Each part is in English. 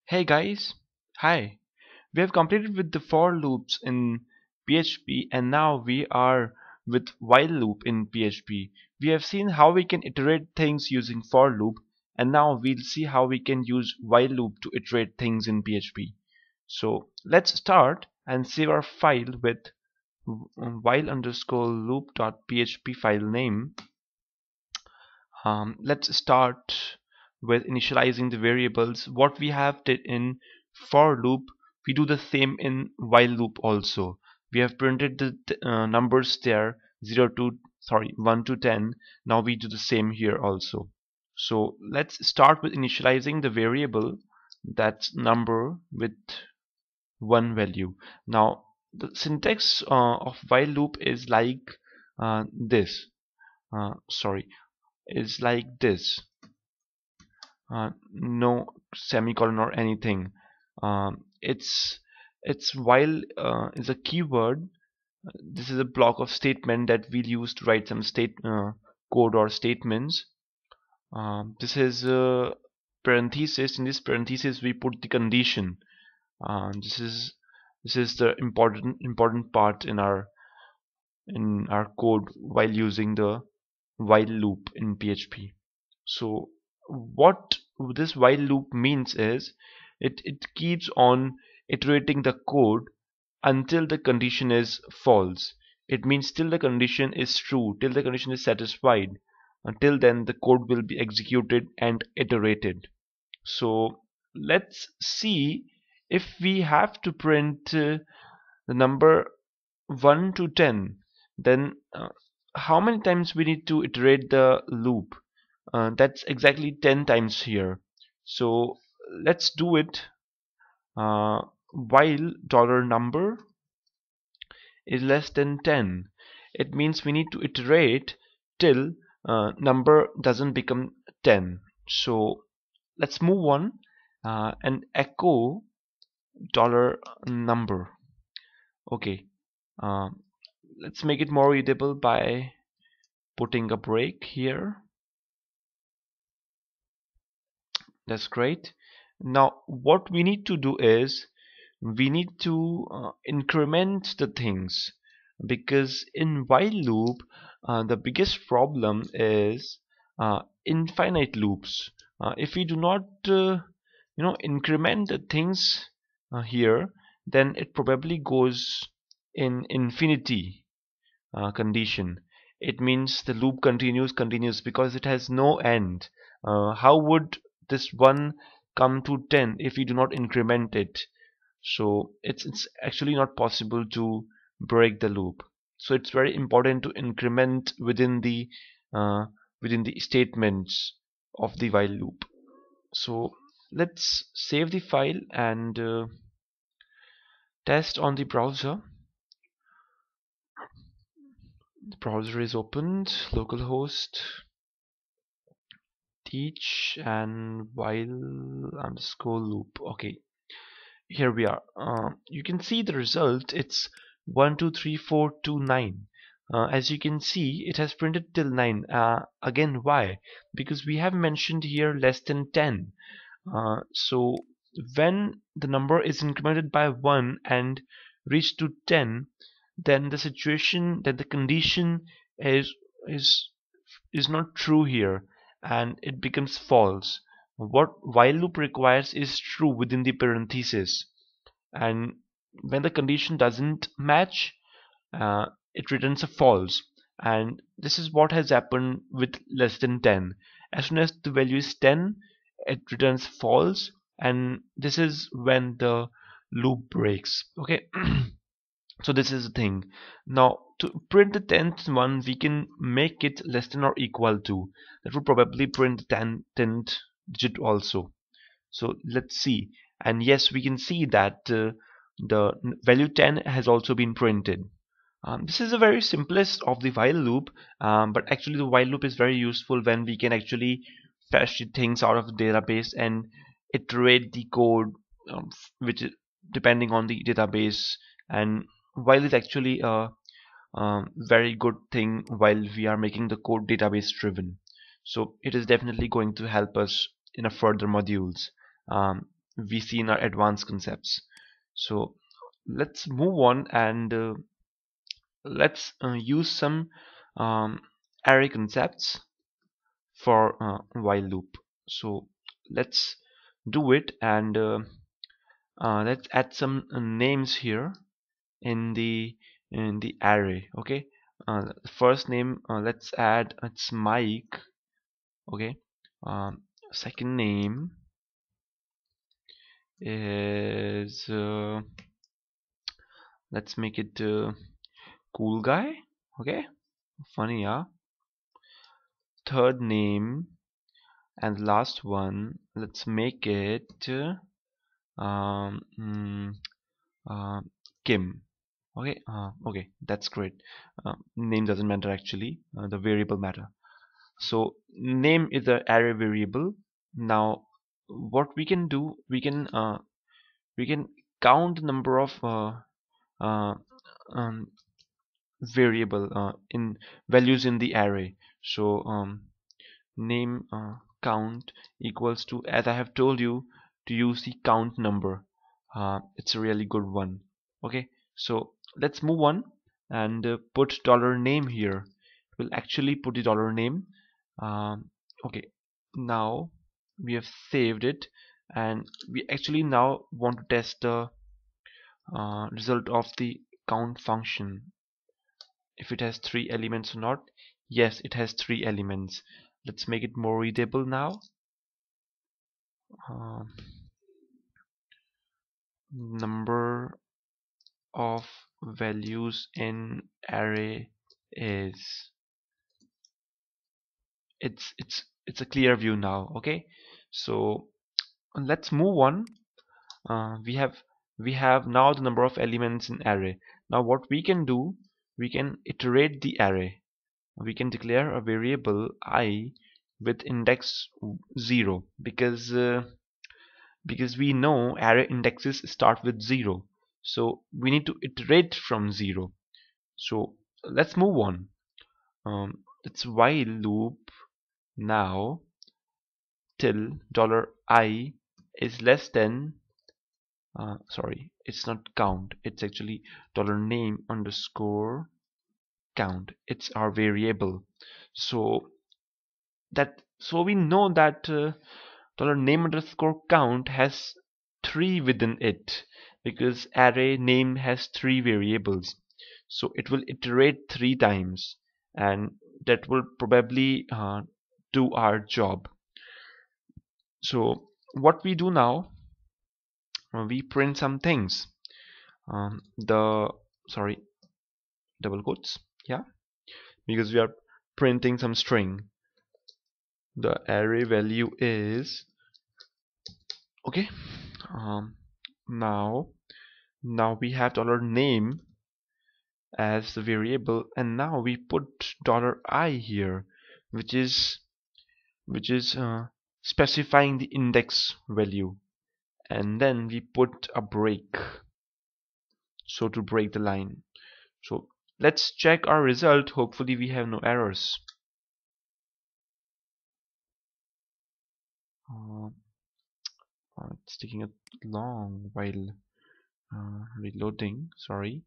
Hey guys, hi. We have completed with the for loops in PHP and now we are with while loop in PHP. We have seen how we can iterate things using for loop and now we'll see how we can use while loop to iterate things in PHP. So let's start and save our file with while underscore loop.php file name. Let's start with initializing the variables. What we have did in for loop, we do the same in while loop also. We have printed the numbers there 1 to 10. Now we do the same here also. So let's start with initializing the variable that's number with one value. Now the syntax of while loop is like this. Sorry, is like this. No semicolon or anything. It's while is a keyword. This is a block of statement that we'll use to write some code or statements. This is parenthesis. In this parenthesis we put the condition. This is the important part in our code while using the while loop in PHP. So what this while loop means is it keeps on iterating the code until the condition is false. It means till the condition is true, till the condition is satisfied. Until then the code will be executed and iterated. So let's see if we have to print the number 1 to 10, then how many times we need to iterate the loop. That's exactly 10 times here. So let's do it. While $number is less than 10, it means we need to iterate till number doesn't become 10. So let's move on and echo $number. Okay, uh, let's make it more readable by putting a break here. That's great. Now what we need to do is we need to increment the things, because in while loop the biggest problem is infinite loops. If we do not increment the things here, then it probably goes in infinity condition. It means the loop continues because it has no end. How would this 1 come to 10 if we do not increment it? So it's actually not possible to break the loop. So it's very important to increment uh, within the statements of the while loop. So let's save the file and test on the browser. The browser is opened, localhost teach and while underscore loop. Okay, here we are. You can see the result. It's 1 2 3 4 2 9. As you can see, it has printed till 9. Again, why? Because we have mentioned here less than 10. So when the number is incremented by 1 and reached to 10, then the situation that the condition is is is not true here and it becomes false. What while loop requires is true within the parenthesis, and when the condition doesn't match, it returns a false. And this is what has happened with less than 10. As soon as the value is 10, it returns false, and this is when the loop breaks. Okay. So this is the thing. Now to print the 10th one, we can make it less than or equal to. That would probably print the 10th digit also. So let's see. And yes, we can see that the value 10 has also been printed. This is the very simplest of the while loop, but actually the while loop is very useful when we can actually fetch the things out of the database and iterate the code, which is depending on the database. And while it's actually a very good thing while we are making the code database driven, so it is definitely going to help us in a further modules. we see in our advanced concepts. So let's move on and let's use some um, array concepts for while loop. So let's do it, and let's add some names here in the array. Okay, first name, let's add it's Mike. Okay, second name is let's make it cool guy. Okay, funny, yeah. Third name and last one, let's make it um, mm, uh, Kim. Okay, okay, that's great. Name doesn't matter actually, the variable matter. So name is the array variable. Now what we can do, we can count the number of uh, um, variable in values in the array. So name count equals to, as I have told you, to use the count number. It's a really good one. Okay, so let's move on and put dollar name here. We'll actually put the dollar name. Okay, now we have saved it, and we actually now want to test the result of the count function, if it has three elements or not. Yes, it has three elements. Let's make it more readable now. Um, Number of values in array is, it's a clear view now. Okay, so let's move on. We have now the number of elements in array. Now what we can do, we can iterate the array. We can declare a variable I with index 0, because we know array indexes start with 0, so we need to iterate from 0. So let's move on. It's while loop now till $I is less than, sorry, it's not count, it's actually $name underscore count. It's our variable. So we know that $name underscore count has 3 within it, because array name has 3 variables. So it will iterate 3 times, and that will probably do our job. So what we do now, we print some things. The sorry, double quotes, yeah, because we are printing some string. The array value is, okay, um, now we have $name as the variable, and now we put $I here, which is specifying the index value, and then we put a break, so to break the line. So let's check our result. Hopefully we have no errors. uh, it's taking a long while reloading, sorry.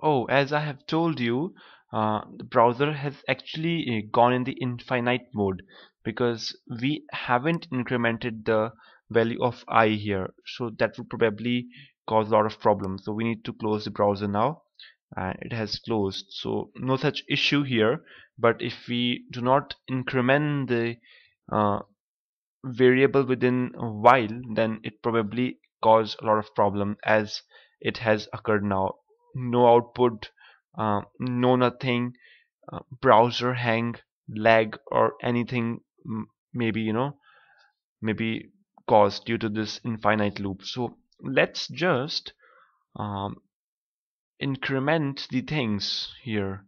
Oh, as I have told you, the browser has actually gone in the infinite mode, because we haven't incremented the value of I here, so that would probably cause a lot of problems. So we need to close the browser now, and it has closed, so no such issue here. But if we do not increment the uh, variable within a while, then it probably cause a lot of problem, as it has occurred now. No output, no nothing, browser hang, lag, or anything, maybe, maybe caused due to this infinite loop. So let's just um, increment the things here.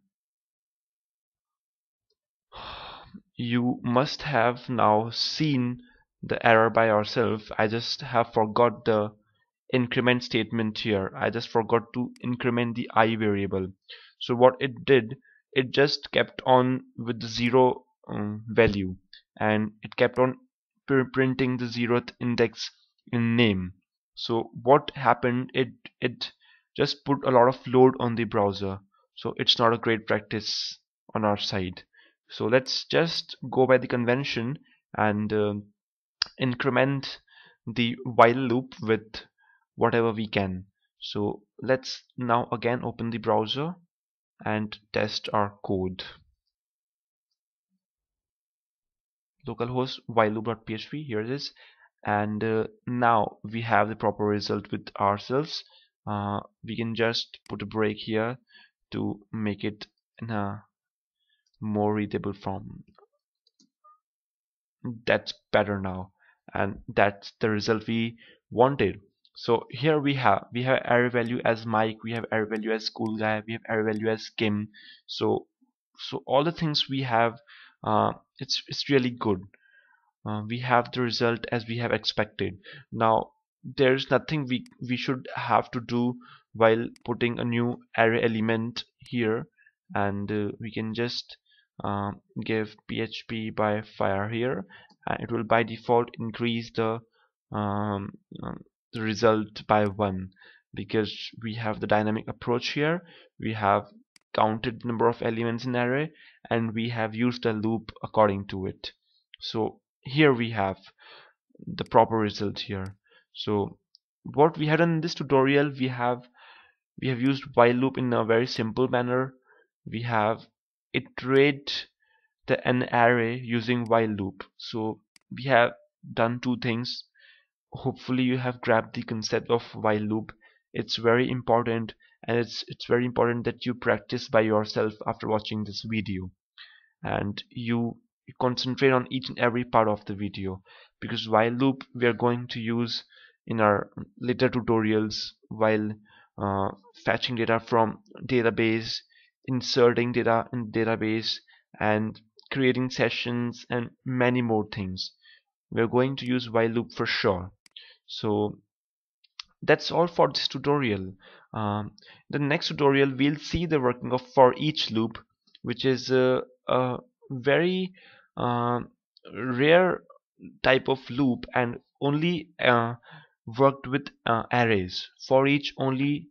You must have now seen the error by yourself. I just have forgot the increment statement here. I just forgot to increment the I variable. So what it did, it just kept on with the 0 value, and it kept on printing the 0th index in name. So what happened, it just put a lot of load on the browser, so it's not a great practice on our side. So let's just go by the convention and increment the while loop with whatever we can. So let's now again open the browser and test our code. Localhost while loop.php, here it is. And now we have the proper result with ourselves. We can just put a break here to make it in a more readable form. That's better now, and that's the result we wanted. So here we have array value as Mike, we have array value as school guy, we have array value as Kim. So all the things we have, it's really good. We have the result as we have expected. Now there's nothing we should have to do while putting a new array element here, and we can just give phpbyfire here, and it will by default increase um, the result by 1, because we have the dynamic approach here. We have counted the number of elements in array, and we have used a loop according to it. So here we have the proper result here. So what we had done in this tutorial, we have used while loop in a very simple manner. We have iterate an array using while loop. So we have done two things. Hopefully you have grabbed the concept of while loop. It's very important, and it's very important that you practice by yourself after watching this video, and you concentrate on each and every part of the video, because while loop we are going to use in our later tutorials while uh, fetching data from database, inserting data in database, and creating sessions and many more things. We're going to use while loop for sure. So that's all for this tutorial. The next tutorial we'll see the working of for each loop, which is a very uh, rare type of loop, and only worked with arrays. For each only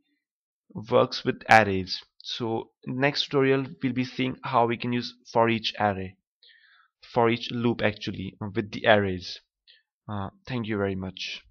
works with arrays. So next tutorial we'll be seeing how we can use for each array, for each loop actually, with the arrays. Thank you very much.